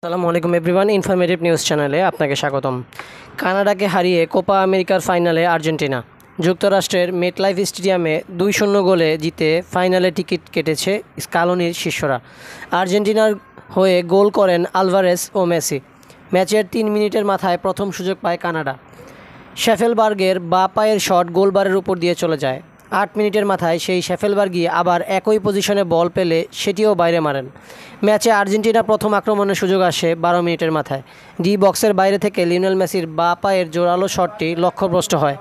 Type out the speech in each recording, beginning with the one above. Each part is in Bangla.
আসসালামু আলাইকুম এভরিওয়ান, ইনফরমেটিভ নিউজ চ্যানেলে আপনাকে স্বাগতম। কানাডাকে হারিয়ে কোপা আমেরিকার ফাইনালে আর্জেন্টিনা। যুক্তরাষ্ট্রের মেটলাইফ স্টেডিয়ামে 2-0 গোলে জিতে ফাইনালে টিকিট কেটেছে স্কালোনির শিষ্যরা। আর্জেন্টিনার হয়ে গোল করেন আলভারেজ ও মেসি। ম্যাচের 3 মিনিটের মাথায় প্রথম সুযোগ পায় কানাডা। শেফেলবার্গের বাঁ পায়ের শট গোলবারের উপর দিয়ে চলে যায়। 8 মিনিটের মাথায় সেই শেফেলবার্গই আবার একই পজিশনে বল পেলে সেটিও বাইরে মারেন। ম্যাচে আর্জেন্টিনা প্রথম আক্রমণের সুযোগ আসে 12 মিনিটের মাথায়। ডি বক্সের বাইরে থেকে লিওনেল মেসির বাঁ পায়ের জোরালো শটটি লক্ষ্যভ্রষ্ট হয়।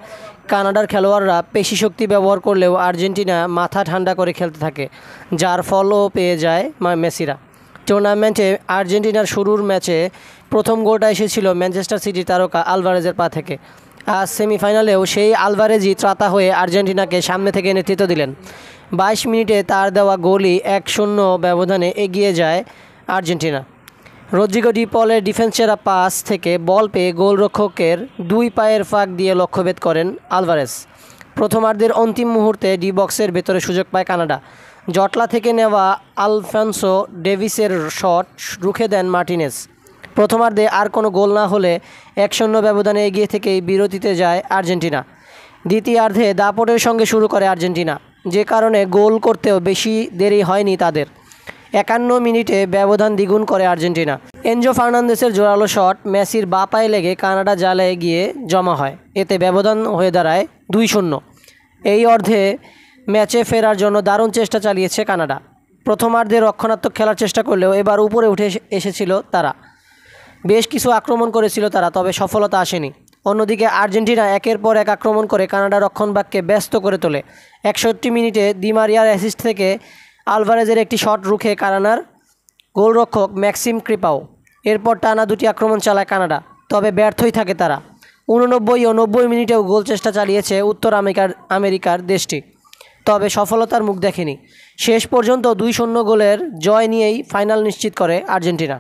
কানাডার খেলোয়াড়রা পেশিশক্তি ব্যবহার করলেও আর্জেন্টিনা মাথা ঠান্ডা করে খেলতে থাকে, যার ফলও পেয়ে যায় মেসিরা। টুর্নামেন্টে আর্জেন্টিনার শুরুর ম্যাচে প্রথম গোলটা এসেছিল ম্যানচেস্টার সিটি তারকা আলভারেজের পা থেকে। আজ সেমিফাইনালেও সেই আলভারেজই ত্রাতা হয়ে আর্জেন্টিনাকে সামনে থেকে নেতৃত্ব দিলেন। 22 মিনিটে তার দেওয়া গোলই 1-0 ব্যবধানে এগিয়ে যায় আর্জেন্টিনা। রদ্রিগো ডি পলের ডিফেন্সেরা পাস থেকে বল পেয়ে গোলরক্ষকের 2 পায়ের ফাঁক দিয়ে লক্ষ্যভেদ করেন আলভারেজ। প্রথমার্ধের অন্তিম মুহূর্তে ডি বক্সের ভেতরে সুযোগ পায় কানাডা। জটলা থেকে নেওয়া আলফান্সো ডেভিসের শট রুখে দেন মার্টিনেজ। প্রথমার্ধে আর কোনো গোল না হলে 1-0 ব্যবধানে এগিয়ে থেকেই বিরতিতে যায় আর্জেন্টিনা। দ্বিতীয়ার্ধে দাপটের সঙ্গে শুরু করে আর্জেন্টিনা, যে কারণে গোল করতেও বেশি দেরি হয়নি তাদের। 51 মিনিটে ব্যবধান দ্বিগুণ করে আর্জেন্টিনা। এনজো ফার্নান্দেসের জোরালো শট মেসির বাঁ পায়ে লেগে কানাডা জালে গিয়ে জমা হয়। এতে ব্যবধান হয়ে দাঁড়ায় 2-0। এই অর্ধে ম্যাচে ফেরার জন্য দারুণ চেষ্টা চালিয়েছে কানাডা। প্রথমার্ধে রক্ষণাত্মক খেলার চেষ্টা করলেও এবার উপরে উঠে এসেছিল তারা। বেশ কিছু আক্রমণ করেছিল তারা, তবে সফলতা আসেনি। অন্যদিকে আর্জেন্টিনা একের পর এক আক্রমণ করে কানাডা রক্ষণভাগকে ব্যস্ত করে তোলে। 61 মিনিটে দি মারিয়ার অ্যাসিস্ট থেকে আলভারেজের একটি শট রুখে কানাডার গোলরক্ষক ম্যাক্সিম ক্রিপাও। এরপর টানা 2টি আক্রমণ চালায় কানাডা, তবে ব্যর্থই থাকে তারা। 89 ও 90 মিনিটেও গোল চেষ্টা চালিয়েছে উত্তর আমেরিকার দেশটি, তবে সফলতার মুখ দেখেনি। শেষ পর্যন্ত 2-0 গোলের জয় নিয়েই ফাইনাল নিশ্চিত করে আর্জেন্টিনা।